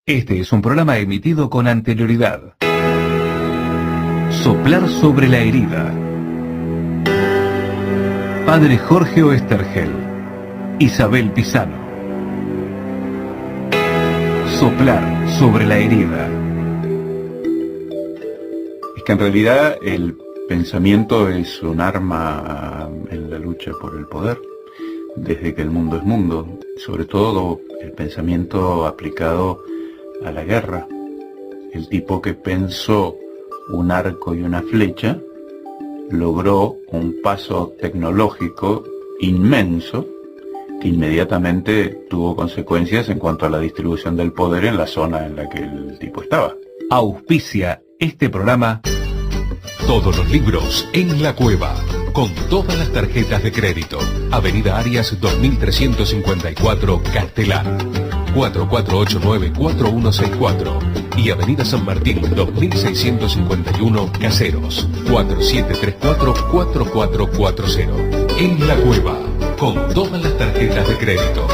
Este es un programa emitido con anterioridad. Soplar sobre la herida. Padre Jorge Oesterhel, Isabel Pisano. Soplar sobre la herida. Es que en realidad el pensamiento es un arma en la lucha por el poder, desde que el mundo es mundo, sobre todo el pensamiento aplicado a la guerra. El tipo que pensó un arco y una flecha logró un paso tecnológico inmenso que inmediatamente tuvo consecuencias en cuanto a la distribución del poder en la zona en la que el tipo estaba. Auspicia este programa Todos los libros en la cueva, con todas las tarjetas de crédito. Avenida Arias 2354, Castelar. 4489-4164 y Avenida San Martín 2651, Caseros. 4734-4440. En la cueva, con todas las tarjetas de crédito.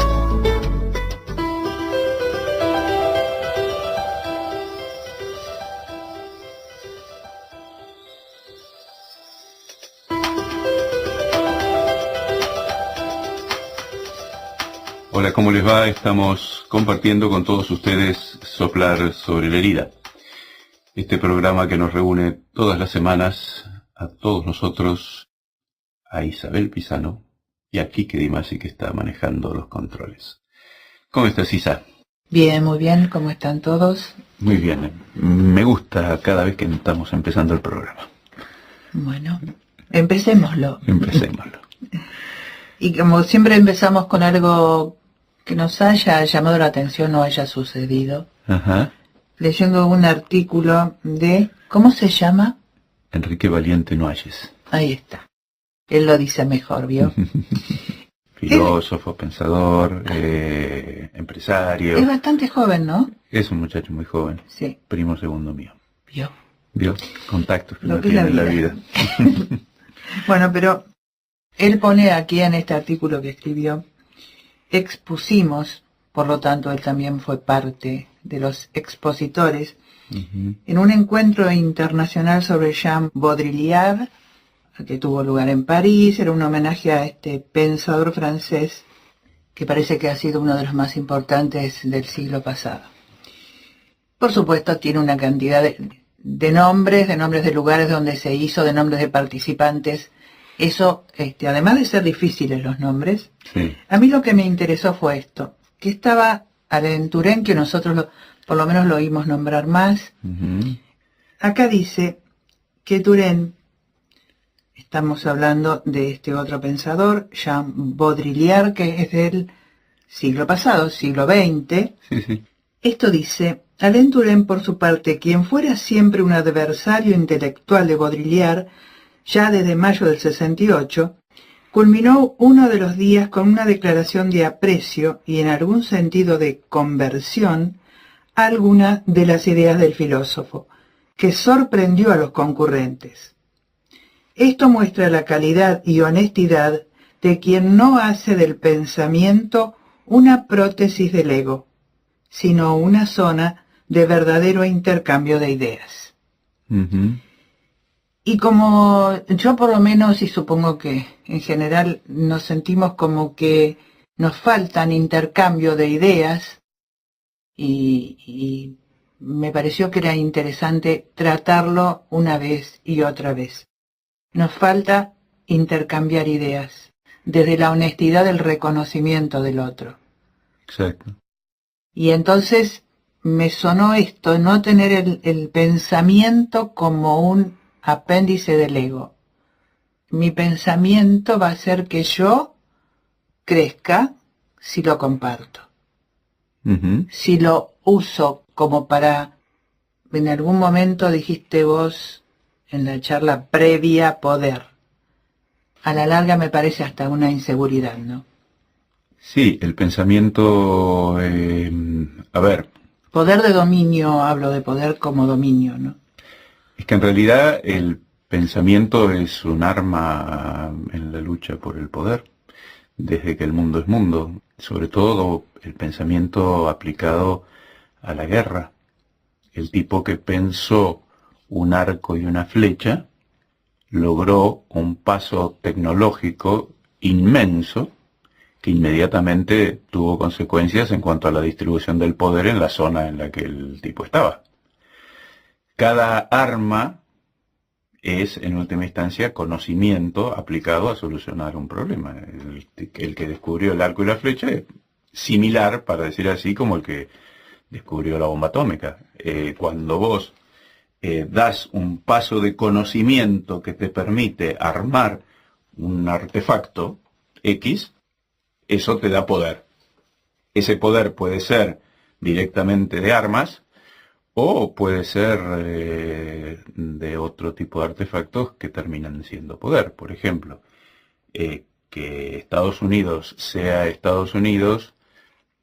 Hola, ¿cómo les va? Estamos compartiendo con todos ustedes Soplar sobre la herida. Este programa que nos reúne todas las semanas a todos nosotros, a Isabel Pisano y a Quique Di Masi, que está manejando los controles. ¿Cómo estás, Isa? Bien, muy bien. ¿Cómo están todos? Muy bien. Me gusta cada vez que estamos empezando el programa. Bueno, empecémoslo. Empecémoslo. Y como siempre empezamos con algo que nos haya llamado la atención o haya sucedido. Ajá. Leyendo un artículo de... ¿Cómo se llama? Enrique Valiente Noalles. Ahí está. Él lo dice mejor, ¿vio? Filósofo, pensador, empresario. Es bastante joven, ¿no? Es un muchacho muy joven. Sí. Primo segundo mío. ¿Vio? Contactos que Lo uno que es tiene en la la vida. Bueno, pero él pone aquí en este artículo que escribió, expusimos, por lo tanto él también fue parte de los expositores, en un encuentro internacional sobre Jean Baudrillard, que tuvo lugar en París. Era un homenaje a este pensador francés que parece que ha sido uno de los más importantes del siglo pasado. Por supuesto tiene una cantidad de nombres de lugares donde se hizo, de nombres de participantes. Eso, además de ser difíciles los nombres, Sí. a mí lo que me interesó fue esto, que estaba Alain Touraine, que nosotros por lo menos lo oímos nombrar más. Acá dice que Touraine, estamos hablando de este otro pensador, Jean Baudrillard, que es del siglo pasado, siglo XX. Sí. Esto dice: Alain Touraine, por su parte, quien fuera siempre un adversario intelectual de Baudrillard, ya desde mayo del 68, culminó uno de los días con una declaración de aprecio y en algún sentido de conversión a alguna de las ideas del filósofo, que sorprendió a los concurrentes. Esto muestra la calidad y honestidad de quien no hace del pensamiento una prótesis del ego, sino una zona de verdadero intercambio de ideas. Y como yo por lo menos, y supongo que en general nos sentimos como que nos faltan intercambio de ideas, y me pareció que era interesante tratarlo una vez y otra vez. Nos falta intercambiar ideas, desde la honestidad del reconocimiento del otro. Exacto. Y entonces me sonó esto, no tener el pensamiento como un apéndice del ego. Mi pensamiento va a hacer que yo crezca si lo comparto. Si lo uso como para, en algún momento dijiste vos en la charla previa, poder. A la larga me parece hasta una inseguridad, ¿no? Sí, el pensamiento, a ver. Poder de dominio, hablo de poder como dominio, ¿no? Es que en realidad el pensamiento es un arma en la lucha por el poder, desde que el mundo es mundo. Sobre todo el pensamiento aplicado a la guerra. El tipo que pensó un arco y una flecha logró un paso tecnológico inmenso que inmediatamente tuvo consecuencias en cuanto a la distribución del poder en la zona en la que el tipo estaba. Cada arma es, en última instancia, conocimiento aplicado a solucionar un problema. El que descubrió el arco y la flecha es similar, para decir así, como el que descubrió la bomba atómica. Cuando vos das un paso de conocimiento que te permite armar un artefacto X, eso te da poder. Ese poder puede ser directamente de armas o puede ser de otro tipo de artefactos que terminan siendo poder. Por ejemplo, que Estados Unidos sea Estados Unidos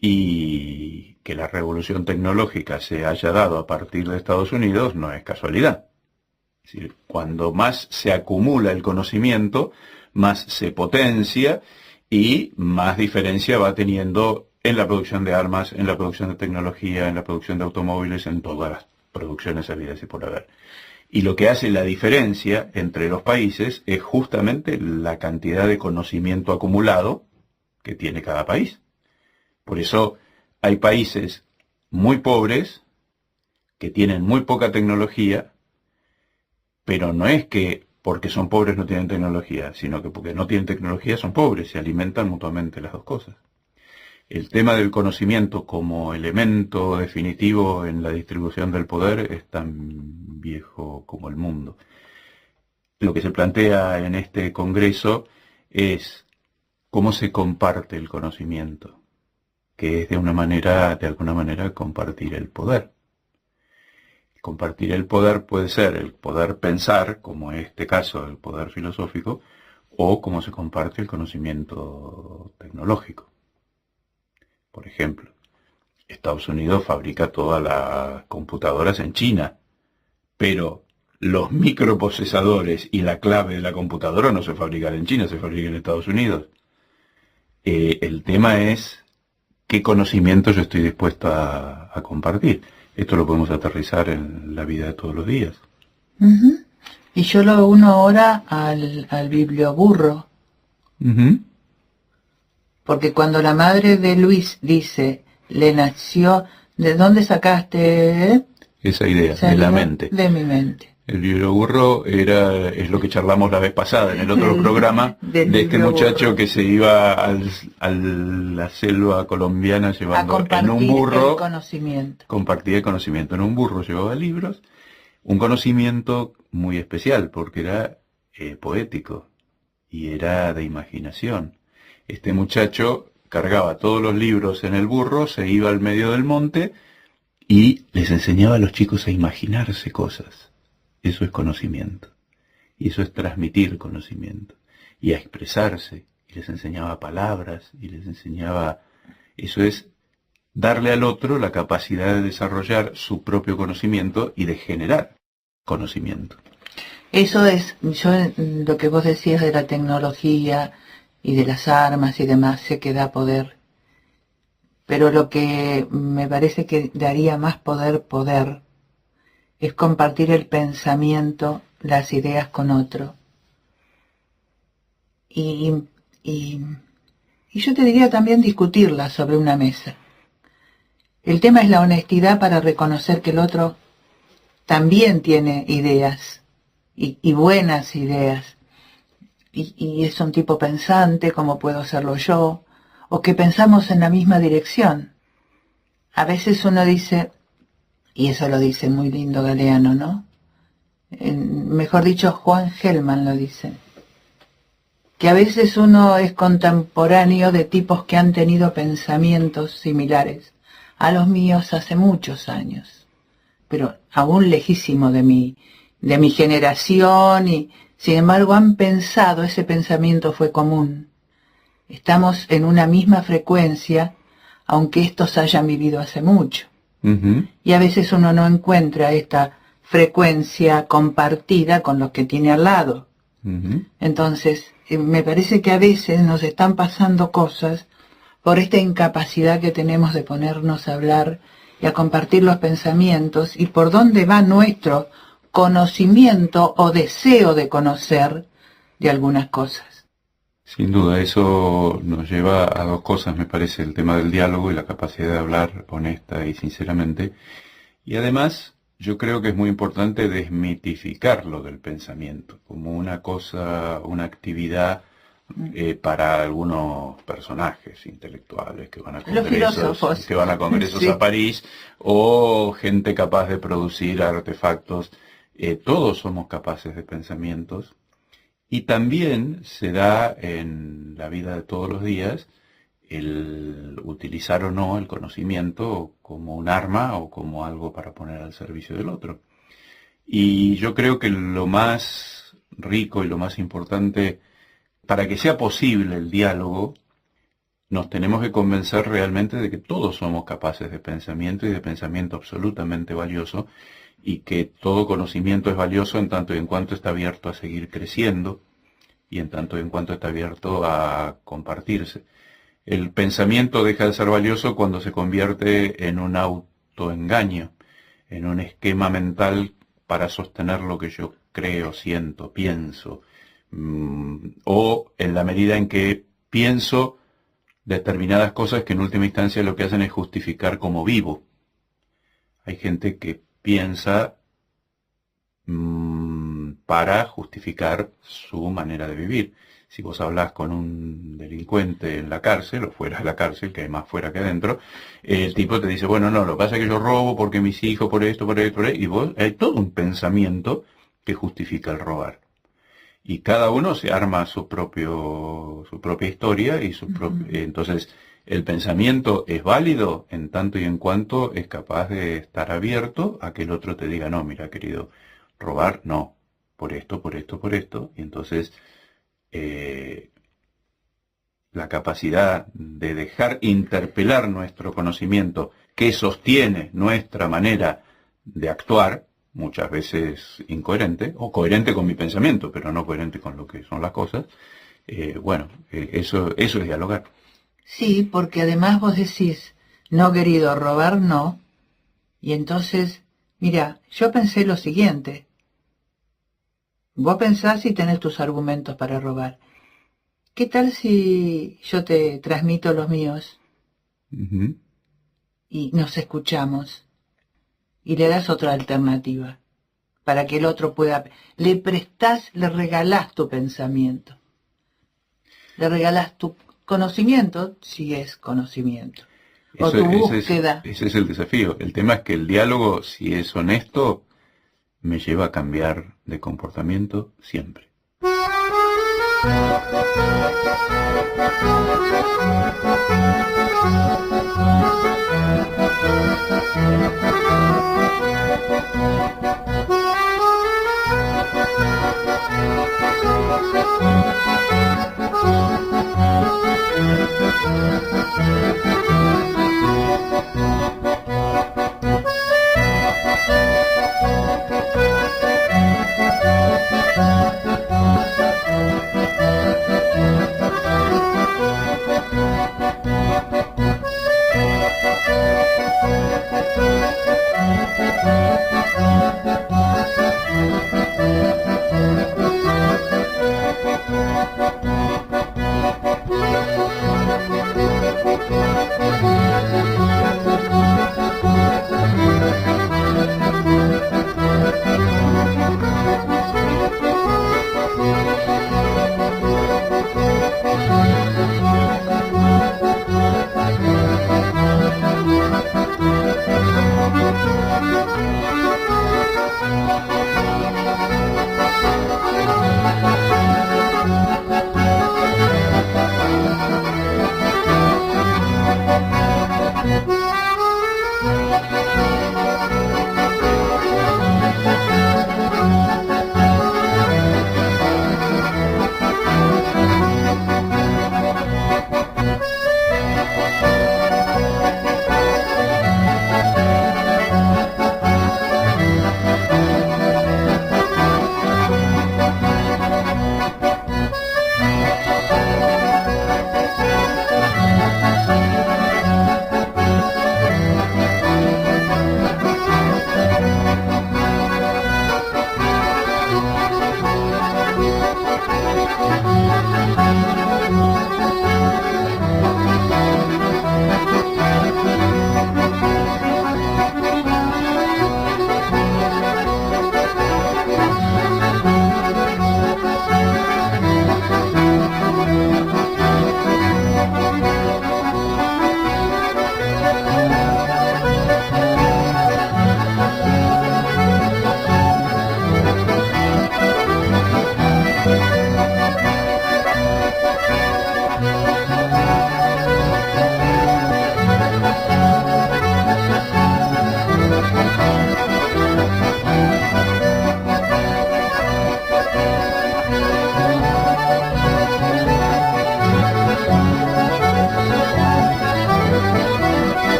y que la revolución tecnológica se haya dado a partir de Estados Unidos no es casualidad. Es decir, cuando más se acumula el conocimiento, más se potencia y más diferencia va teniendo en la producción de armas, en la producción de tecnología, en la producción de automóviles, en todas las producciones habidas y por haber. Y lo que hace la diferencia entre los países es justamente la cantidad de conocimiento acumulado que tiene cada país. Por eso hay países muy pobres que tienen muy poca tecnología, pero no es que porque son pobres no tienen tecnología, sino que porque no tienen tecnología son pobres, se alimentan mutuamente las dos cosas. El tema del conocimiento como elemento definitivo en la distribución del poder es tan viejo como el mundo. Lo que se plantea en este congreso es cómo se comparte el conocimiento, que es de alguna manera compartir el poder. Compartir el poder puede ser el poder pensar, como en este caso el poder filosófico, o cómo se comparte el conocimiento tecnológico. Por ejemplo, Estados Unidos fabrica todas las computadoras en China, pero los microprocesadores y la clave de la computadora no se fabrican en China, se fabrican en Estados Unidos. El tema es qué conocimiento yo estoy dispuesto a compartir. Esto lo podemos aterrizar en la vida de todos los días. Uh-huh. Y yo lo uno ahora al biblioburro. Uh-huh. Porque cuando la madre de Luis dice, le nació, ¿de dónde sacaste esa idea? De la mente. De mi mente. El biblioburro es lo que charlamos la vez pasada en el otro programa, de este muchacho que se iba a la selva colombiana llevando en un burro, compartía el conocimiento. En un burro llevaba libros, un conocimiento muy especial porque era poético y era de imaginación. Este muchacho cargaba todos los libros en el burro, se iba al medio del monte y les enseñaba a los chicos a imaginarse cosas. Eso es conocimiento. Y eso es transmitir conocimiento. Y a expresarse. Y les enseñaba palabras. Y les enseñaba... Eso es darle al otro la capacidad de desarrollar su propio conocimiento y de generar conocimiento. Eso es, lo que vos decías de la tecnología y de las armas y demás, sé que da poder. Pero lo que me parece que daría más poder, es compartir el pensamiento, las ideas con otro. Y yo te diría también discutirlas sobre una mesa. El tema es la honestidad para reconocer que el otro también tiene ideas, y buenas ideas, y es un tipo pensante como puedo serlo yo, o que pensamos en la misma dirección. A veces uno dice... Y eso lo dice muy lindo Galeano, ¿no? Mejor dicho, Juan Gelman lo dice. Que a veces uno es contemporáneo de tipos que han tenido pensamientos similares a los míos hace muchos años, pero aún lejísimo de mi generación, y sin embargo han pensado, ese pensamiento fue común. Estamos en una misma frecuencia, aunque estos hayan vivido hace mucho. Uh-huh. Y a veces uno no encuentra esta frecuencia compartida con los que tiene al lado. Uh-huh. Entonces, me parece que a veces nos están pasando cosas por esta incapacidad que tenemos de ponernos a hablar y a compartir los pensamientos y por dónde va nuestro conocimiento o deseo de conocer de algunas cosas. Sin duda, eso nos lleva a dos cosas, me parece, el tema del diálogo y la capacidad de hablar honesta y sinceramente. Y además, yo creo que es muy importante desmitificar lo del pensamiento, como una cosa, una actividad para algunos personajes intelectuales que van a congresos, sí, a París, o gente capaz de producir artefactos. Todos somos capaces de pensamientos. Y también se da en la vida de todos los días el utilizar o no el conocimiento como un arma o como algo para poner al servicio del otro. Y yo creo que lo más rico y lo más importante, para que sea posible el diálogo, nos tenemos que convencer realmente de que todos somos capaces de pensamiento y de pensamiento absolutamente valioso, y que todo conocimiento es valioso en tanto y en cuanto está abierto a seguir creciendo y en tanto y en cuanto está abierto a compartirse. El pensamiento deja de ser valioso cuando se convierte en un autoengaño, en un esquema mental para sostener lo que yo creo, siento, pienso, o en la medida en que pienso determinadas cosas que en última instancia lo que hacen es justificar cómo vivo. Hay gente que piensa para justificar su manera de vivir. Si vos hablás con un delincuente en la cárcel, o fuera de la cárcel, que hay más fuera que adentro, el tipo te dice, bueno, no, lo que pasa es que yo robo porque mis hijos, por esto, y vos, hay todo un pensamiento que justifica el robar. Y cada uno se arma su propia historia y entonces el pensamiento es válido en tanto y en cuanto es capaz de estar abierto a que el otro te diga, no, mira, querido, robar no, por esto, y entonces la capacidad de dejar interpelar nuestro conocimiento que sostiene nuestra manera de actuar, muchas veces incoherente, o coherente con mi pensamiento, pero no coherente con lo que son las cosas, eso es dialogar. Sí, porque además vos decís, no querido, robar no, y entonces, mira, yo pensé lo siguiente, vos pensás y tenés tus argumentos para robar. ¿Qué tal si yo te transmito los míos? Y nos escuchamos y le das otra alternativa para que el otro pueda... Le prestás, le regalás tu pensamiento. Le regalás tu conocimiento, si es conocimiento. O tu búsqueda. Ese es el desafío. El tema es que el diálogo, si es honesto, me lleva a cambiar de comportamiento siempre.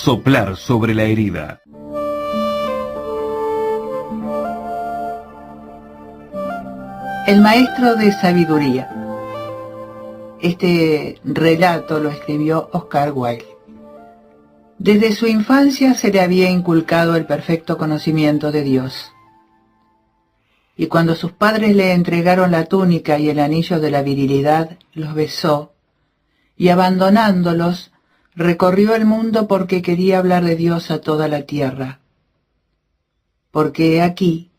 Soplar sobre la herida. El maestro de sabiduría. Este relato lo escribió Oscar Wilde. Desde su infancia se le había inculcado el perfecto conocimiento de Dios. Y cuando sus padres le entregaron la túnica y el anillo de la virilidad, los besó, y abandonándolos, recorrió el mundo porque quería hablar de Dios a toda la tierra. Porque he aquí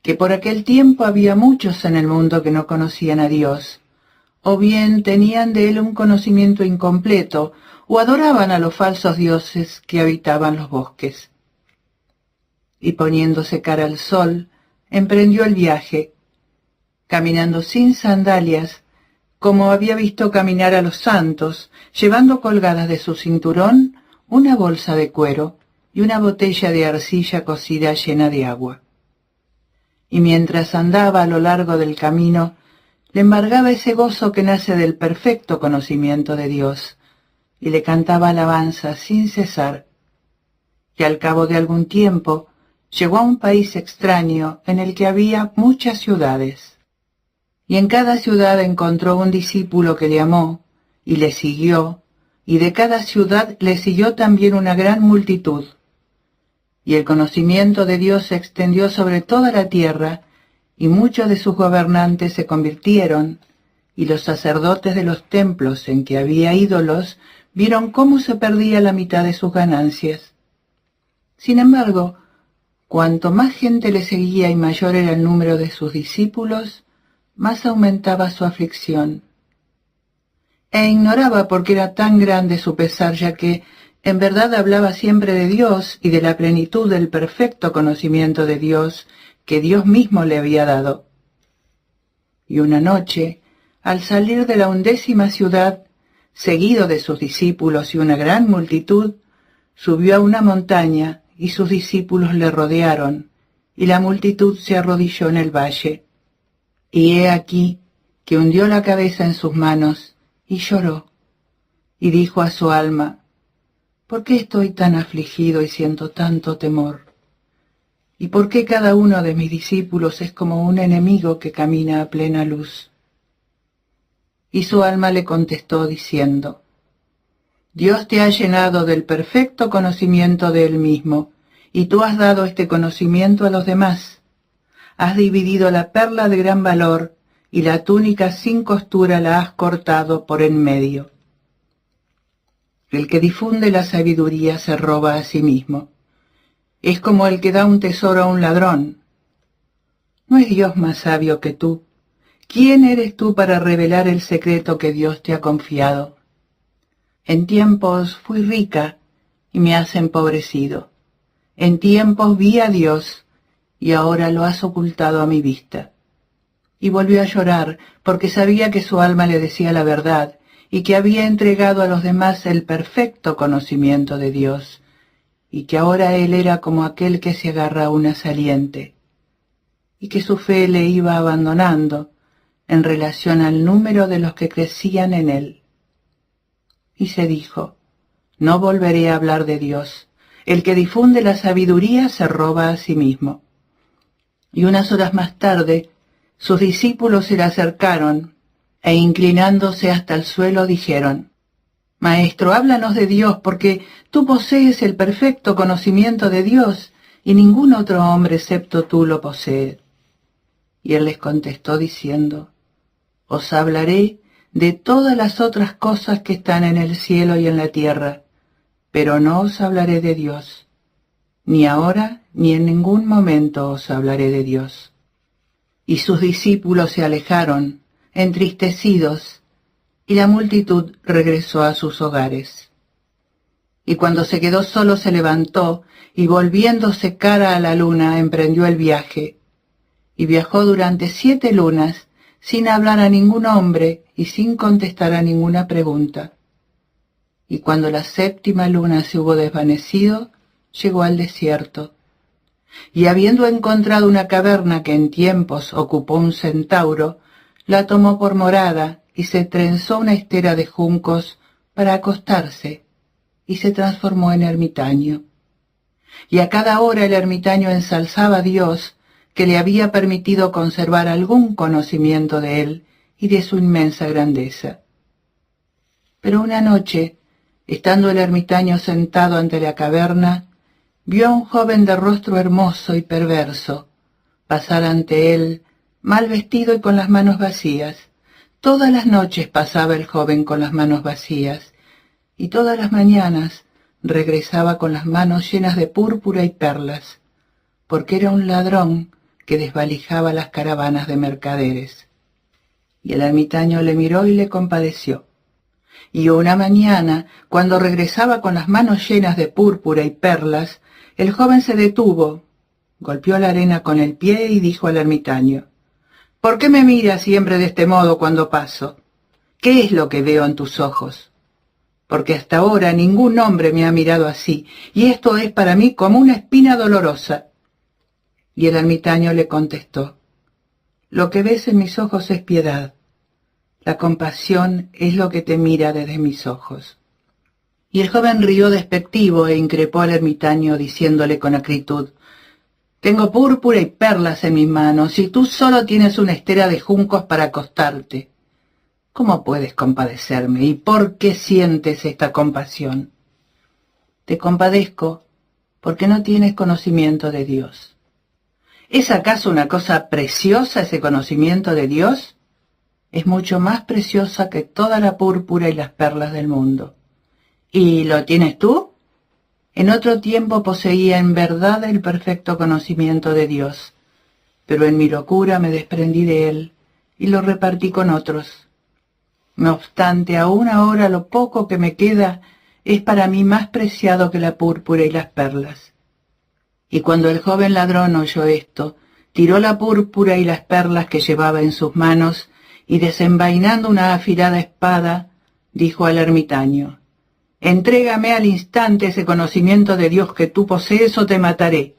que por aquel tiempo había muchos en el mundo que no conocían a Dios, o bien tenían de él un conocimiento incompleto, o adoraban a los falsos dioses que habitaban los bosques. Y poniéndose cara al sol, emprendió el viaje, caminando sin sandalias, como había visto caminar a los santos, llevando colgadas de su cinturón una bolsa de cuero y una botella de arcilla cocida llena de agua. Y mientras andaba a lo largo del camino, le embargaba ese gozo que nace del perfecto conocimiento de Dios, y le cantaba alabanzas sin cesar. Y al cabo de algún tiempo, llegó a un país extraño en el que había muchas ciudades. Y en cada ciudad encontró un discípulo que le amó, y le siguió, y de cada ciudad le siguió también una gran multitud. Y el conocimiento de Dios se extendió sobre toda la tierra, y muchos de sus gobernantes se convirtieron, y los sacerdotes de los templos en que había ídolos vieron cómo se perdía la mitad de sus ganancias. Sin embargo, cuanto más gente le seguía y mayor era el número de sus discípulos, más aumentaba su aflicción. E ignoraba por qué era tan grande su pesar, ya que en verdad hablaba siempre de Dios y de la plenitud del perfecto conocimiento de Dios que Dios mismo le había dado. Y una noche, al salir de la 11ª ciudad, seguido de sus discípulos y una gran multitud, subió a una montaña y sus discípulos le rodearon, y la multitud se arrodilló en el valle. Y he aquí que hundió la cabeza en sus manos y lloró, y dijo a su alma: ¿por qué estoy tan afligido y siento tanto temor? ¿Y por qué cada uno de mis discípulos es como un enemigo que camina a plena luz? Y su alma le contestó diciendo: Dios te ha llenado del perfecto conocimiento de Él mismo, y tú has dado este conocimiento a los demás. Has dividido la perla de gran valor, y la túnica sin costura la has cortado por en medio. El que difunde la sabiduría se roba a sí mismo. Es como el que da un tesoro a un ladrón. ¿No es Dios más sabio que tú? ¿Quién eres tú para revelar el secreto que Dios te ha confiado? En tiempos fui rica y me has empobrecido. En tiempos vi a Dios y ahora lo has ocultado a mi vista. Y volvió a llorar porque sabía que su alma le decía la verdad y que había entregado a los demás el perfecto conocimiento de Dios, y que ahora él era como aquel que se agarra a una saliente, y que su fe le iba abandonando en relación al número de los que crecían en él. Y se dijo: no volveré a hablar de Dios. El que difunde la sabiduría se roba a sí mismo. Y unas horas más tarde, sus discípulos se le acercaron, e inclinándose hasta el suelo dijeron: Maestro, háblanos de Dios, porque tú posees el perfecto conocimiento de Dios, y ningún otro hombre excepto tú lo posee. Y él les contestó diciendo: os hablaré de todas las otras cosas que están en el cielo y en la tierra, pero no os hablaré de Dios. Ni ahora ni en ningún momento os hablaré de Dios. Y sus discípulos se alejaron, entristecidos, y la multitud regresó a sus hogares. Y cuando se quedó solo se levantó, y volviéndose cara a la luna emprendió el viaje, y viajó durante 7 lunas, sin hablar a ningún hombre y sin contestar a ninguna pregunta. Y cuando la 7ª luna se hubo desvanecido, llegó al desierto. Y habiendo encontrado una caverna que en tiempos ocupó un centauro, la tomó por morada y se trenzó una estera de juncos para acostarse, y se transformó en ermitaño. Y a cada hora el ermitaño ensalzaba a Dios, que le había permitido conservar algún conocimiento de él y de su inmensa grandeza. Pero una noche, estando el ermitaño sentado ante la caverna, vio a un joven de rostro hermoso y perverso pasar ante él, mal vestido y con las manos vacías. Todas las noches pasaba el joven con las manos vacías, y todas las mañanas regresaba con las manos llenas de púrpura y perlas, porque era un ladrón que desvalijaba las caravanas de mercaderes. Y el ermitaño le miró y le compadeció. Y una mañana, cuando regresaba con las manos llenas de púrpura y perlas, el joven se detuvo, golpeó la arena con el pie y dijo al ermitaño: «¿Por qué me miras siempre de este modo cuando paso? ¿Qué es lo que veo en tus ojos? Porque hasta ahora ningún hombre me ha mirado así, y esto es para mí como una espina dolorosa». Y el ermitaño le contestó: «Lo que ves en mis ojos es piedad. La compasión es lo que te mira desde mis ojos». Y el joven rió despectivo e increpó al ermitaño diciéndole con acritud: «Tengo púrpura y perlas en mis manos, y tú solo tienes una estera de juncos para acostarte. ¿Cómo puedes compadecerme? ¿Y por qué sientes esta compasión?» «Te compadezco porque no tienes conocimiento de Dios». ¿Es acaso una cosa preciosa ese conocimiento de Dios? Es mucho más preciosa que toda la púrpura y las perlas del mundo. ¿Y lo tienes tú? En otro tiempo poseía en verdad el perfecto conocimiento de Dios, pero en mi locura me desprendí de él y lo repartí con otros. No obstante, aún ahora lo poco que me queda es para mí más preciado que la púrpura y las perlas. Y cuando el joven ladrón oyó esto, tiró la púrpura y las perlas que llevaba en sus manos, y desenvainando una afilada espada, dijo al ermitaño: «Entrégame al instante ese conocimiento de Dios que tú posees o te mataré.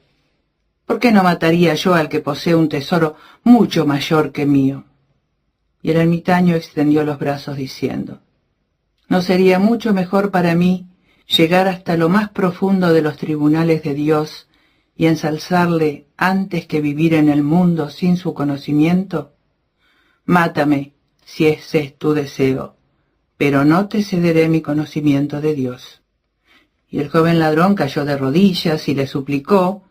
¿Por qué no mataría yo al que posee un tesoro mucho mayor que mío?» Y el ermitaño extendió los brazos diciendo: «¿No sería mucho mejor para mí llegar hasta lo más profundo de los tribunales de Dios y ensalzarle antes que vivir en el mundo sin su conocimiento? Mátame, si ese es tu deseo, pero no te cederé mi conocimiento de Dios». Y el joven ladrón cayó de rodillas y le suplicó,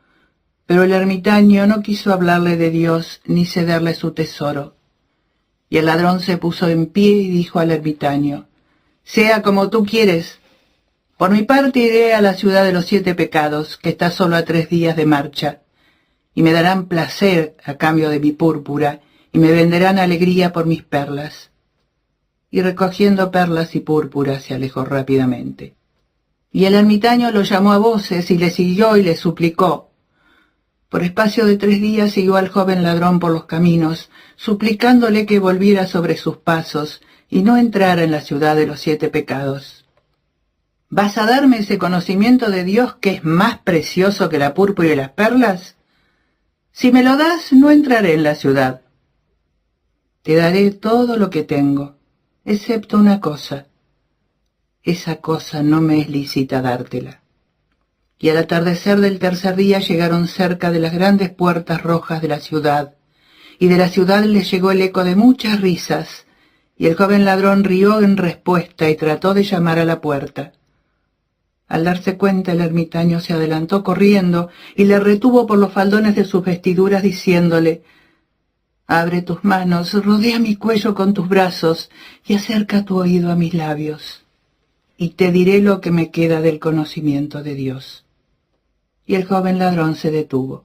pero el ermitaño no quiso hablarle de Dios ni cederle su tesoro. Y el ladrón se puso en pie y dijo al ermitaño: «Sea como tú quieres. Por mi parte iré a la ciudad de los 7 pecados, que está solo a 3 días de marcha, y me darán placer a cambio de mi púrpura, y me venderán alegría por mis perlas». Y recogiendo perlas y púrpura se alejó rápidamente. Y el ermitaño lo llamó a voces y le siguió y le suplicó. Por espacio de 3 días siguió al joven ladrón por los caminos, suplicándole que volviera sobre sus pasos y no entrara en la ciudad de los 7 pecados. «¿Vas a darme ese conocimiento de Dios que es más precioso que la púrpura y las perlas? Si me lo das, no entraré en la ciudad». «Te daré todo lo que tengo, excepto una cosa. Esa cosa no me es lícita dártela». Y al atardecer del 3er día llegaron cerca de las grandes puertas rojas de la ciudad, y de la ciudad les llegó el eco de muchas risas, y el joven ladrón rió en respuesta y trató de llamar a la puerta. Al darse cuenta, el ermitaño se adelantó corriendo y le retuvo por los faldones de sus vestiduras diciéndole: «Abre tus manos, rodea mi cuello con tus brazos y acerca tu oído a mis labios, y te diré lo que me queda del conocimiento de Dios». Y el joven ladrón se detuvo.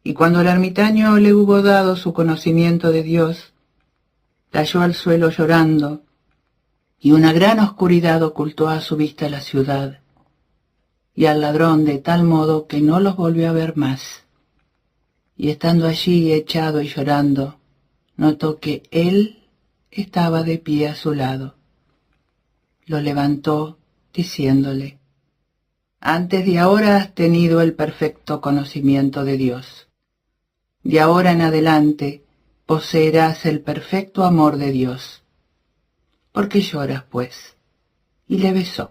Y cuando el ermitaño le hubo dado su conocimiento de Dios, cayó al suelo llorando, y una gran oscuridad ocultó a su vista la ciudad, y al ladrón de tal modo que no los volvió a ver más. Y estando allí echado y llorando, notó que él estaba de pie a su lado. Lo levantó, diciéndole: «Antes de ahora has tenido el perfecto conocimiento de Dios. De ahora en adelante poseerás el perfecto amor de Dios. ¿Por qué lloras, pues?». Y le besó.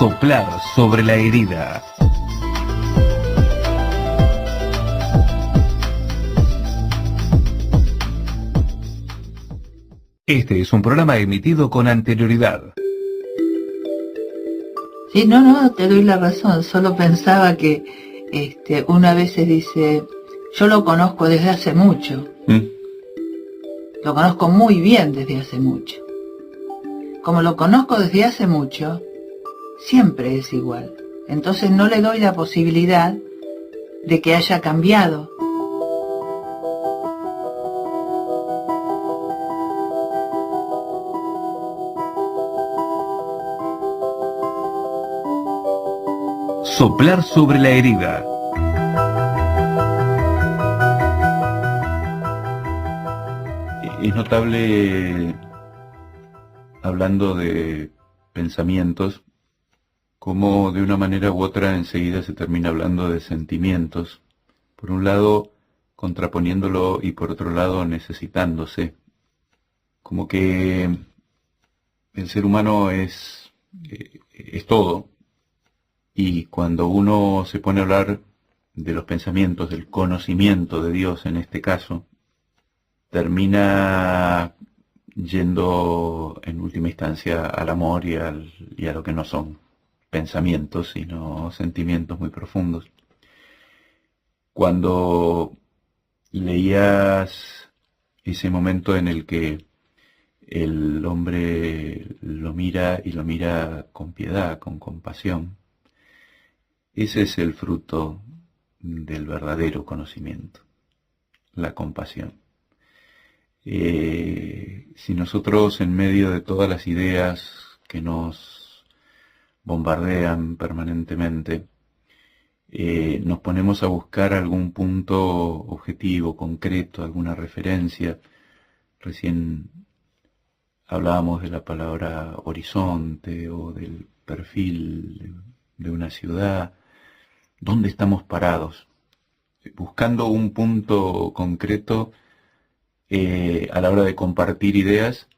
Soplar sobre la herida. Este es un programa emitido con anterioridad. Sí, no, te doy la razón. Solo pensaba que uno a veces dice, yo lo conozco desde hace mucho. Lo conozco muy bien desde hace mucho. Como lo conozco desde hace mucho, siempre es igual. Entonces no le doy la posibilidad de que haya cambiado. Soplar sobre la herida. Es notable, hablando de pensamientos, cómo de una manera u otra enseguida se termina hablando de sentimientos. Por un lado, contraponiéndolo y por otro lado, necesitándose. Como que el ser humano es todo. Y cuando uno se pone a hablar de los pensamientos, del conocimiento de Dios en este caso, termina yendo en última instancia al amor y a lo que no son pensamientos, sino sentimientos muy profundos. Cuando leías ese momento en el que el hombre lo mira y lo mira con piedad, con compasión, ese es el fruto del verdadero conocimiento, la compasión. Si nosotros en medio de todas las ideas que nos bombardean permanentemente, nos ponemos a buscar algún punto objetivo, concreto, alguna referencia, recién hablábamos de la palabra horizonte o del perfil de una ciudad. ¿Dónde estamos parados? Buscando un punto concreto a la hora de compartir ideas,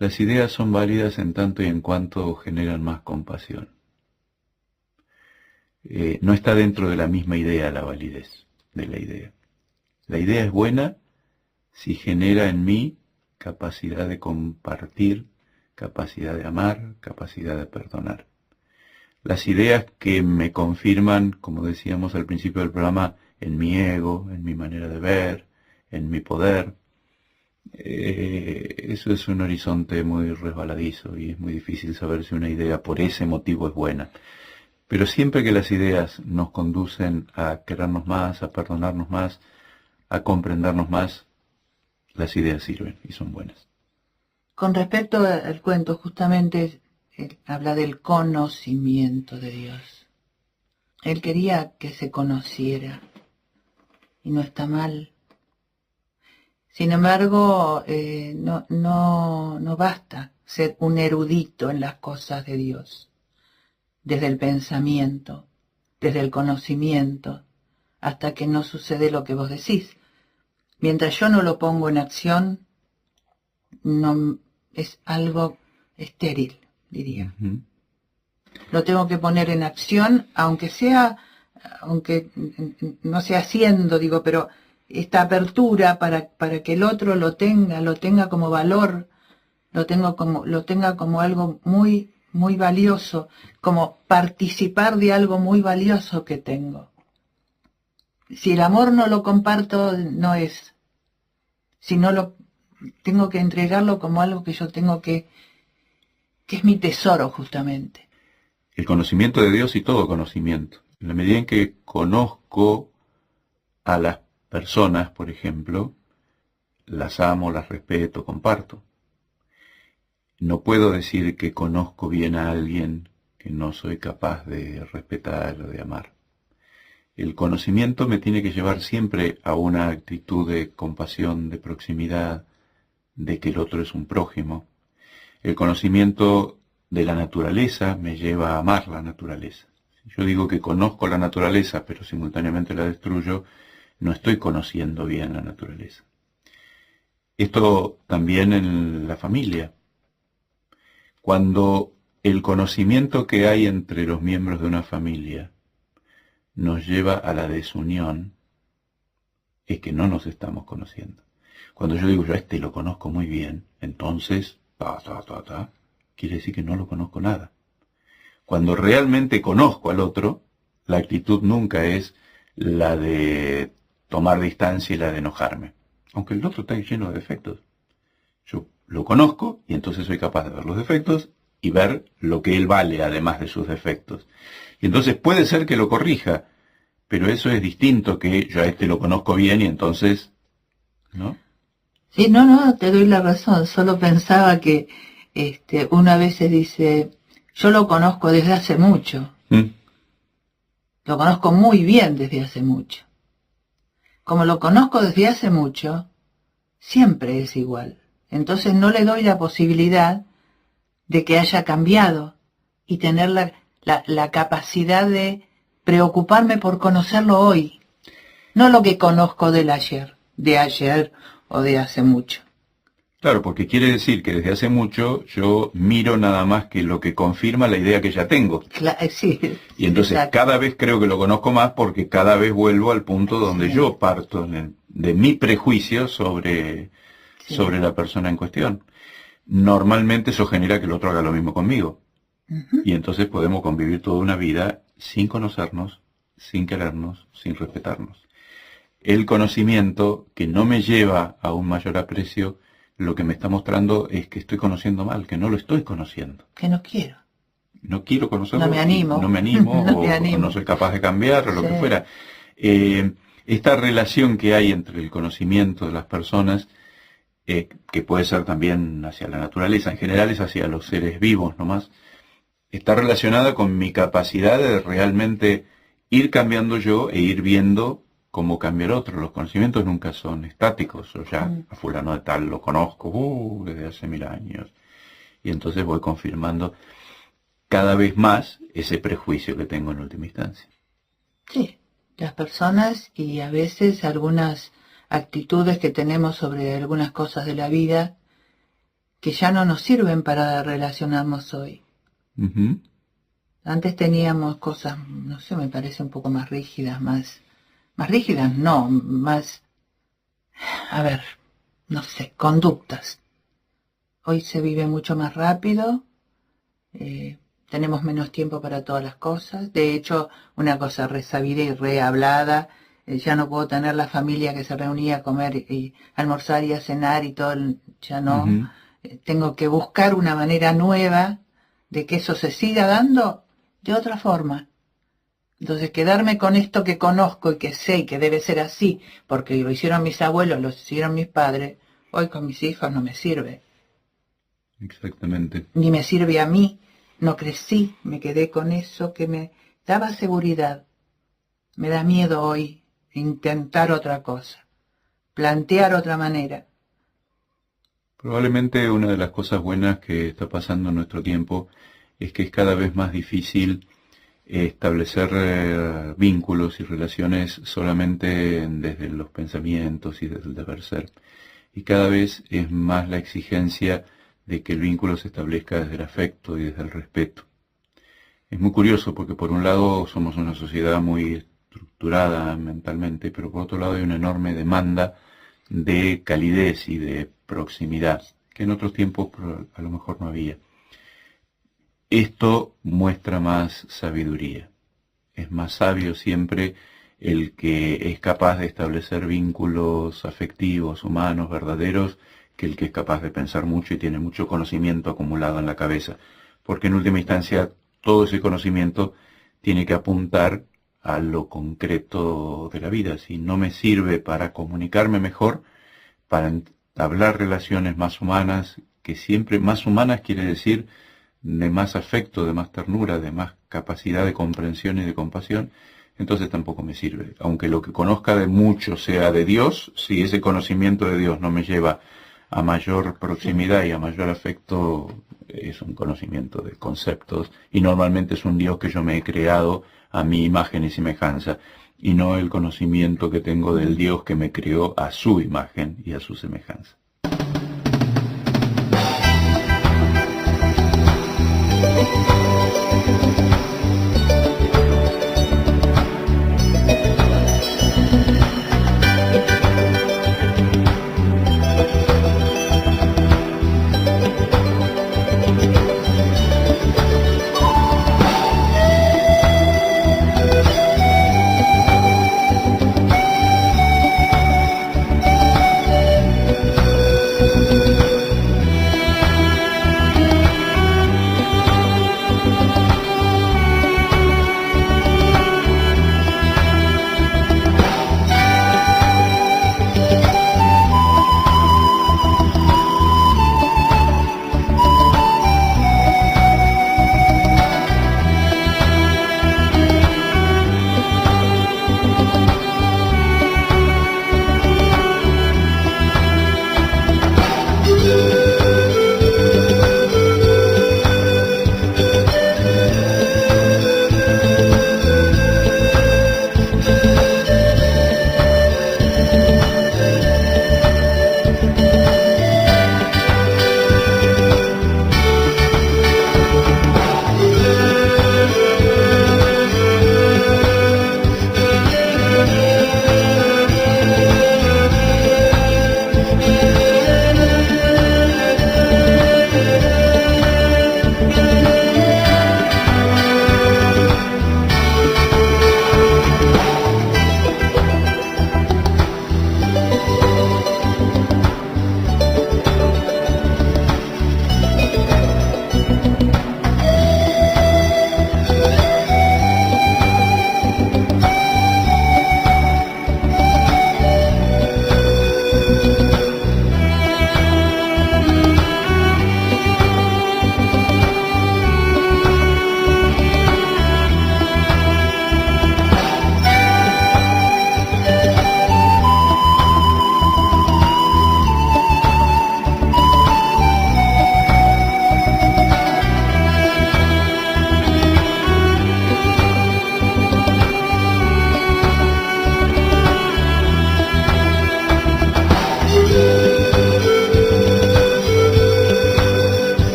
las ideas son válidas en tanto y en cuanto generan más compasión. No está dentro de la misma idea la validez de la idea. La idea es buena si genera en mí capacidad de compartir, capacidad de amar, capacidad de perdonar. Las ideas que me confirman, como decíamos al principio del programa, en mi ego, en mi manera de ver, en mi poder, eso es un horizonte muy resbaladizo y es muy difícil saber si una idea por ese motivo es buena. Pero siempre que las ideas nos conducen a querernos más, a perdonarnos más, a comprendernos más, las ideas sirven y son buenas. Con respecto al cuento, justamente él habla del conocimiento de Dios. Él quería que se conociera y no está mal. Sin embargo, no basta ser un erudito en las cosas de Dios. Desde el pensamiento, desde el conocimiento, hasta que no sucede lo que vos decís. Mientras yo no lo pongo en acción, no es algo estéril, diría. Uh-huh. Lo tengo que poner en acción, aunque no sea haciendo, digo, pero esta apertura para que el otro lo tenga como valor, lo tenga como algo muy, muy valioso, como participar de algo muy valioso que tengo. Si el amor no lo comparto, no es. Si no lo tengo que entregarlo como algo que yo tengo que es mi tesoro, justamente. El conocimiento de Dios y todo conocimiento. En la medida en que conozco a las personas, por ejemplo, las amo, las respeto, comparto. No puedo decir que conozco bien a alguien que no soy capaz de respetar o de amar. El conocimiento me tiene que llevar siempre a una actitud de compasión, de proximidad, de que el otro es un prójimo. El conocimiento de la naturaleza me lleva a amar la naturaleza. Si yo digo que conozco la naturaleza, pero simultáneamente la destruyo, no estoy conociendo bien la naturaleza. Esto también en la familia. Cuando el conocimiento que hay entre los miembros de una familia nos lleva a la desunión, es que no nos estamos conociendo. Cuando yo digo, yo a este lo conozco muy bien, entonces, quiere decir que no lo conozco nada. Cuando realmente conozco al otro, la actitud nunca es la de tomar distancia y la de enojarme. Aunque el otro está lleno de defectos. Yo lo conozco y entonces soy capaz de ver los defectos y ver lo que él vale además de sus defectos. Y entonces puede ser que lo corrija, pero eso es distinto que yo a este lo conozco bien y entonces, ¿no? Sí, no, te doy la razón. Solo pensaba que uno a veces dice, yo lo conozco desde hace mucho. Lo conozco muy bien desde hace mucho. Como lo conozco desde hace mucho, siempre es igual. Entonces no le doy la posibilidad de que haya cambiado y tener la capacidad de preocuparme por conocerlo hoy. No lo que conozco de ayer o de hace mucho. Claro, porque quiere decir que desde hace mucho yo miro nada más que lo que confirma la idea que ya tengo. Sí. Y entonces Exacto. cada vez creo que lo conozco más porque cada vez vuelvo al punto donde yo parto de mi prejuicio sobre la persona en cuestión. Normalmente eso genera que el otro haga lo mismo conmigo. Y entonces podemos convivir toda una vida sin conocernos, sin querernos, sin respetarnos. El conocimiento que no me lleva a un mayor aprecio, lo que me está mostrando es que estoy conociendo mal, que no lo estoy conociendo. Que no quiero. No quiero conocerlo. No me animo. No me animo, No o, me animo. o no soy capaz de cambiar, o lo que fuera. Esta relación que hay entre el conocimiento de las personas, que puede ser también hacia la naturaleza, en general es hacia los seres vivos nomás, está relacionada con mi capacidad de realmente ir cambiando yo e ir viendo cómo cambia el otro. Los conocimientos nunca son estáticos. O ya a fulano de tal lo conozco desde hace 1000 años. Y entonces voy confirmando cada vez más ese prejuicio que tengo en última instancia. Sí, las personas y a veces algunas actitudes que tenemos sobre algunas cosas de la vida que ya no nos sirven para relacionarnos hoy. Antes teníamos cosas, no sé, me parece un poco más rígidas, más rígidas, no, más, a ver, no sé, conductas. Hoy se vive mucho más rápido, tenemos menos tiempo para todas las cosas. De hecho, una cosa resabida y rehablada, ya no puedo tener la familia que se reunía a comer y almorzar y a cenar y todo, ya no. Tengo que buscar una manera nueva de que eso se siga dando de otra forma. Entonces quedarme con esto que conozco y que sé y que debe ser así, porque lo hicieron mis abuelos, lo hicieron mis padres, hoy con mis hijos no me sirve. Exactamente. Ni me sirve a mí, no crecí, me quedé con eso que me daba seguridad. Me da miedo hoy intentar otra cosa, plantear otra manera. Probablemente una de las cosas buenas que está pasando en nuestro tiempo es que es cada vez más difícil establecer vínculos y relaciones solamente desde los pensamientos y desde el deber ser. Y cada vez es más la exigencia de que el vínculo se establezca desde el afecto y desde el respeto. Es muy curioso porque por un lado somos una sociedad muy estructurada mentalmente, pero por otro lado hay una enorme demanda de calidez y de proximidad, que en otros tiempos a lo mejor no había. Esto muestra más sabiduría. Es más sabio siempre el que es capaz de establecer vínculos afectivos, humanos, verdaderos, que el que es capaz de pensar mucho y tiene mucho conocimiento acumulado en la cabeza. Porque en última instancia todo ese conocimiento tiene que apuntar a lo concreto de la vida. Si no me sirve para comunicarme mejor, para entablar relaciones más humanas, que siempre más humanas quiere decir de más afecto, de más ternura, de más capacidad de comprensión y de compasión, entonces tampoco me sirve. Aunque lo que conozca de mucho sea de Dios, si ese conocimiento de Dios no me lleva a mayor proximidad y a mayor afecto, es un conocimiento de conceptos, y normalmente es un Dios que yo me he creado a mi imagen y semejanza, y no el conocimiento que tengo del Dios que me creó a su imagen y a su semejanza.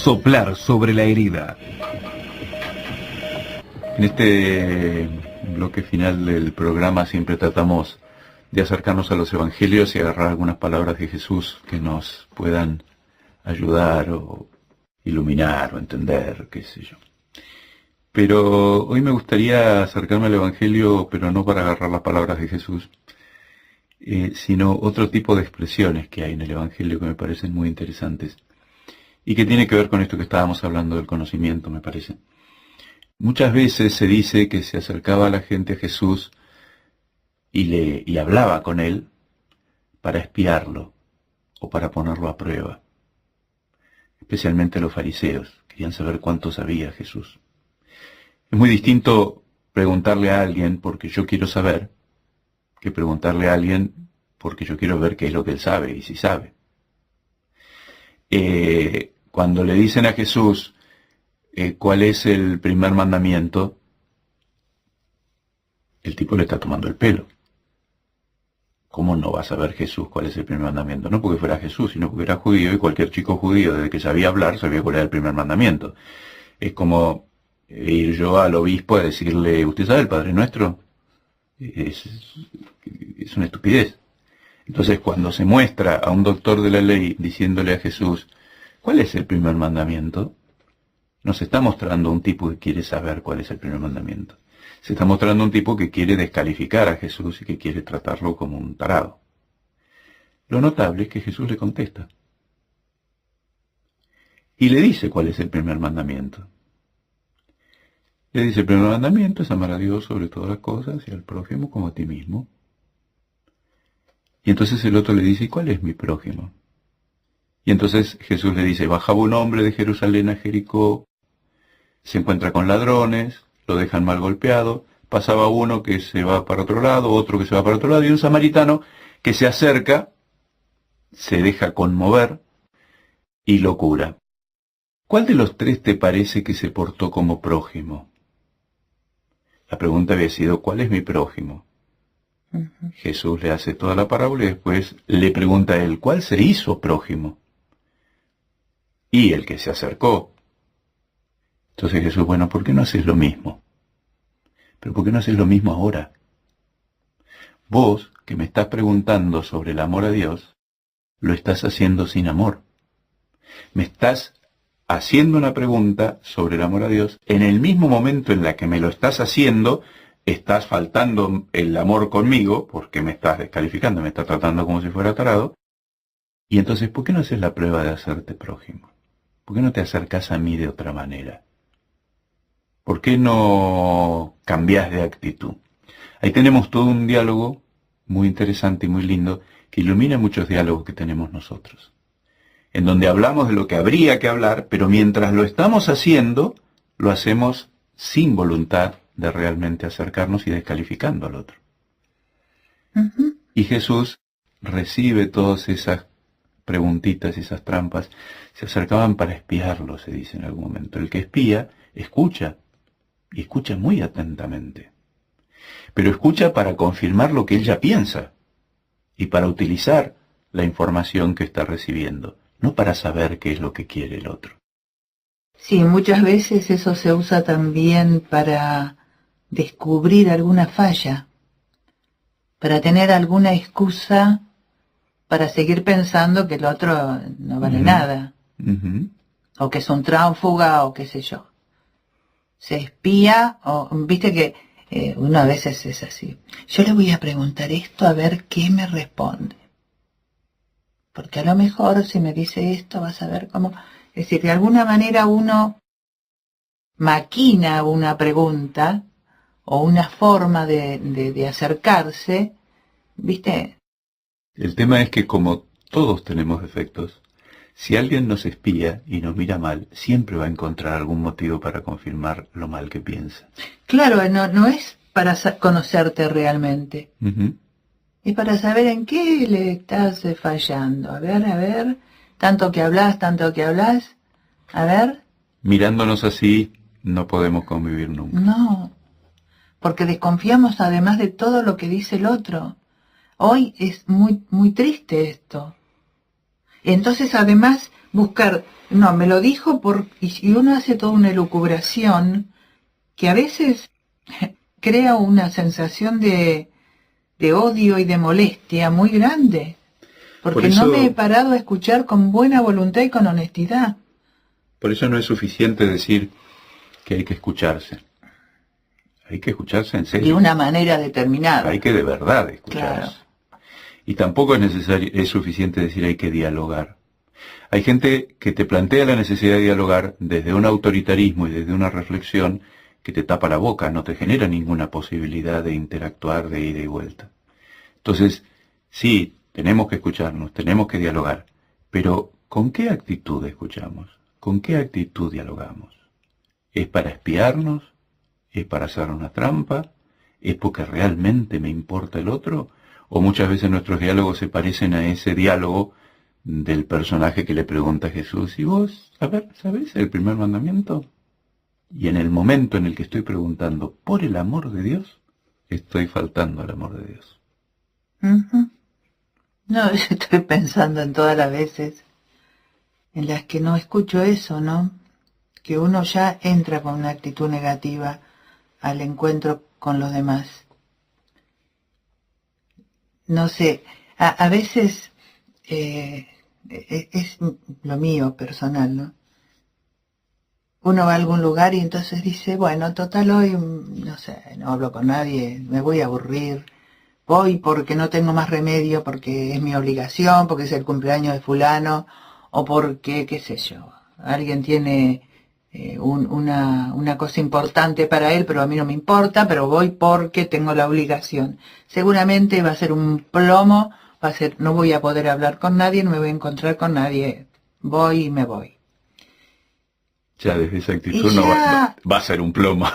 Soplar sobre la herida. En este bloque final del programa siempre tratamos de acercarnos a los evangelios y agarrar algunas palabras de Jesús que nos puedan ayudar o iluminar o entender, qué sé yo. Pero hoy me gustaría acercarme al evangelio, pero no para agarrar las palabras de Jesús, sino otro tipo de expresiones que hay en el evangelio que me parecen muy interesantes y que tiene que ver con esto que estábamos hablando del conocimiento, me parece. Muchas veces se dice que se acercaba a la gente a Jesús y hablaba con él para espiarlo o para ponerlo a prueba. Especialmente los fariseos querían saber cuánto sabía Jesús. Es muy distinto preguntarle a alguien porque yo quiero saber que preguntarle a alguien porque yo quiero ver qué es lo que él sabe y si sabe. Cuando le dicen a Jesús cuál es el primer mandamiento, el tipo le está tomando el pelo. ¿Cómo no va a saber Jesús cuál es el primer mandamiento? No porque fuera Jesús, sino porque era judío y cualquier chico judío, desde que sabía hablar, sabía cuál era el primer mandamiento. Es como ir yo al obispo a decirle, ¿usted sabe el Padre Nuestro? Es una estupidez. Entonces, cuando se muestra a un doctor de la ley diciéndole a Jesús, ¿cuál es el primer mandamiento? Nos está mostrando un tipo que quiere saber cuál es el primer mandamiento. Se está mostrando un tipo que quiere descalificar a Jesús y que quiere tratarlo como un tarado. Lo notable es que Jesús le contesta. Y le dice cuál es el primer mandamiento. Le dice, el primer mandamiento es amar a Dios sobre todas las cosas y al prójimo como a ti mismo. Y entonces el otro le dice, ¿y cuál es mi prójimo? Y entonces Jesús le dice, bajaba un hombre de Jerusalén a Jericó, se encuentra con ladrones, lo dejan mal golpeado, pasaba uno que se va para otro lado, otro que se va para otro lado, y un samaritano que se acerca, se deja conmover y lo cura. ¿Cuál de los tres te parece que se portó como prójimo? La pregunta había sido, ¿cuál es mi prójimo? Jesús le hace toda la parábola y después le pregunta a él, ¿cuál se hizo prójimo? Y el que se acercó. Entonces Jesús, bueno, ¿por qué no haces lo mismo? Pero ¿por qué no haces lo mismo ahora? Vos, que me estás preguntando sobre el amor a Dios, lo estás haciendo sin amor. Me estás haciendo una pregunta sobre el amor a Dios, en el mismo momento en la que me lo estás haciendo, estás faltando el amor conmigo, porque me estás descalificando, me estás tratando como si fuera tarado, y entonces, ¿por qué no haces la prueba de hacerte prójimo? ¿Por qué no te acercas a mí de otra manera? ¿Por qué no cambias de actitud? Ahí tenemos todo un diálogo muy interesante y muy lindo, que ilumina muchos diálogos que tenemos nosotros, en donde hablamos de lo que habría que hablar, pero mientras lo estamos haciendo, lo hacemos sin voluntad de realmente acercarnos y descalificando al otro. Y Jesús recibe todas esas preguntitas, esas trampas, se acercaban para espiarlo, se dice en algún momento. El que espía, escucha, y escucha muy atentamente. Pero escucha para confirmar lo que él ya piensa, y para utilizar la información que está recibiendo, no para saber qué es lo que quiere el otro. Sí, muchas veces eso se usa también para descubrir alguna falla, para tener alguna excusa para seguir pensando que el otro no vale nada, o que es un tránsfuga, o qué sé yo. Se espía, o viste que uno a veces es así. Yo le voy a preguntar esto a ver qué me responde. Porque a lo mejor si me dice esto vas a ver cómo... Es decir, de alguna manera uno maquina una pregunta o una forma de acercarse, ¿viste? El tema es que como todos tenemos defectos, si alguien nos espía y nos mira mal, siempre va a encontrar algún motivo para confirmar lo mal que piensa. Claro, no es para conocerte realmente. Es para saber en qué le estás fallando. A ver, tanto que hablas, a ver. Mirándonos así, no podemos convivir nunca. No, porque desconfiamos además de todo lo que dice el otro. Hoy es muy, muy triste esto. Entonces, además, buscar, no, me lo dijo y uno hace toda una elucubración que a veces crea una sensación de odio y de molestia muy grande, porque Por eso, no me he parado a escuchar con buena voluntad y con honestidad. por eso no es suficiente decir que hay que escucharse. Hay que escucharse en serio. De una manera determinada. Hay que de verdad escucharse. Claro. Y tampoco es suficiente decir hay que dialogar. Hay gente que te plantea la necesidad de dialogar desde un autoritarismo y desde una reflexión que te tapa la boca, no te genera ninguna posibilidad de interactuar de ida y vuelta. Entonces, sí, tenemos que escucharnos, tenemos que dialogar, pero ¿con qué actitud escuchamos? ¿Con qué actitud dialogamos? ¿Es para espiarnos? ¿Es para hacer una trampa? ¿Es porque realmente me importa el otro? ¿O muchas veces nuestros diálogos se parecen a ese diálogo del personaje que le pregunta a Jesús, ¿y vos, a ver, sabés el primer mandamiento? Y en el momento en el que estoy preguntando, por el amor de Dios, estoy faltando al amor de Dios. Uh-huh. No, yo estoy pensando en todas las veces en las que no escucho eso, ¿no? Que uno ya entra con una actitud negativa al encuentro con los demás. No sé, a veces es lo mío personal, ¿no? Uno va a algún lugar y entonces dice, bueno, total hoy, no sé, no hablo con nadie, me voy a aburrir, voy porque no tengo más remedio, porque es mi obligación, porque es el cumpleaños de fulano, o porque, qué sé yo, alguien tiene una cosa importante para él, pero a mí no me importa, pero voy porque tengo la obligación. Seguramente va a ser un plomo, va a ser, no voy a poder hablar con nadie, no me voy a encontrar con nadie, voy y me voy. Ya desde esa actitud no va a ser un plomo.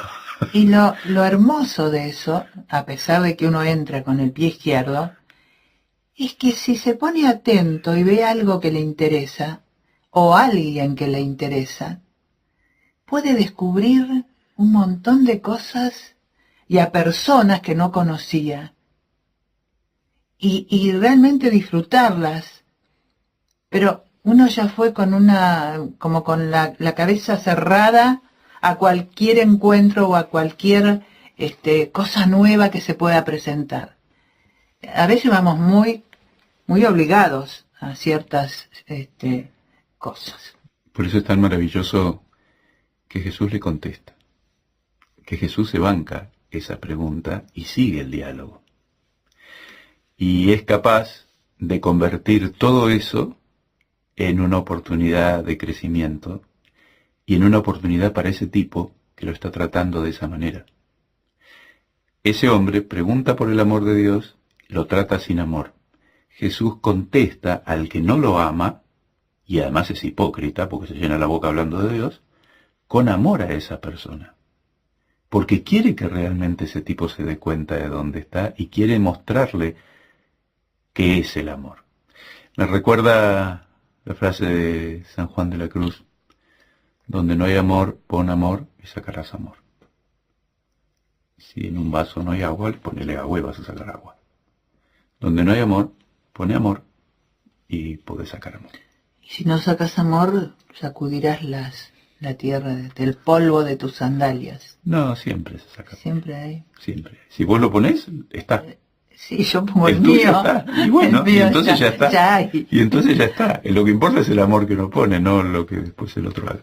Y lo hermoso de eso, a pesar de que uno entra con el pie izquierdo, es que si se pone atento y ve algo que le interesa, o alguien que le interesa, puede descubrir un montón de cosas y a personas que no conocía, y realmente disfrutarlas. Pero uno ya fue con como con la cabeza cerrada a cualquier encuentro o a cualquier cosa nueva que se pueda presentar. A veces vamos muy obligados a ciertas cosas. Por eso es tan maravilloso que Jesús le contesta, que Jesús se banca esa pregunta y sigue el diálogo. Y es capaz de convertir todo eso en una oportunidad de crecimiento y en una oportunidad para ese tipo que lo está tratando de esa manera. Ese hombre pregunta por el amor de Dios, lo trata sin amor. Jesús contesta al que no lo ama, y además es hipócrita porque se llena la boca hablando de Dios, con amor a esa persona. Porque quiere que realmente ese tipo se dé cuenta de dónde está y quiere mostrarle qué es el amor. Me recuerda la frase de San Juan de la Cruz, donde no hay amor, pon amor y sacarás amor. Si en un vaso no hay agua, ponele agua y vas a sacar agua. Donde no hay amor, pone amor y podés sacar amor. Y si no sacas amor, sacudirás la tierra del polvo de tus sandalias. No, siempre se saca. Siempre hay. Siempre. Si vos lo ponés, está. Sí, yo pongo el tuyo mío. está. Y bueno, y entonces ya está. Ya hay. Y entonces ya está. Lo que importa es el amor que uno pone, no lo que después el otro haga.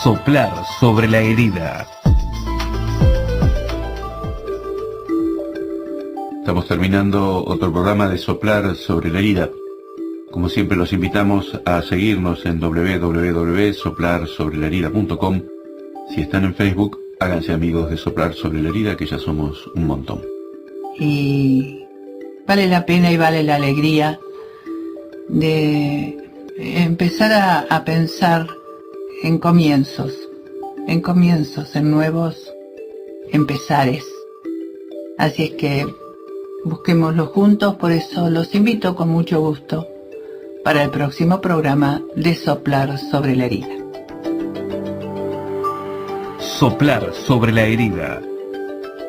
Soplar sobre la herida. Estamos terminando otro programa de Soplar sobre la herida. Como siempre los invitamos a seguirnos en www.soplarsobrelarida.com. Si están en Facebook, háganse amigos de Soplar sobre la herida, que ya somos un montón. Y vale la pena y vale la alegría de empezar a pensar en comienzos, en nuevos empezares. Así es que busquémoslo juntos, por eso los invito con mucho gusto para el próximo programa de Soplar sobre la herida. Soplar sobre la herida.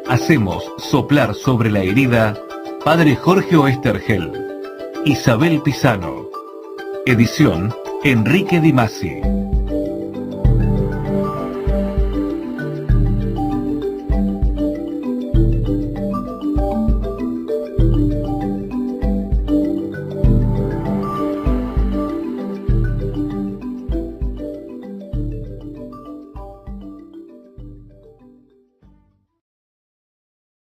Hacemos Soplar sobre la herida, Padre Jorge Oesterhel, Isabel Pisano. Edición, Enrique Di Masi.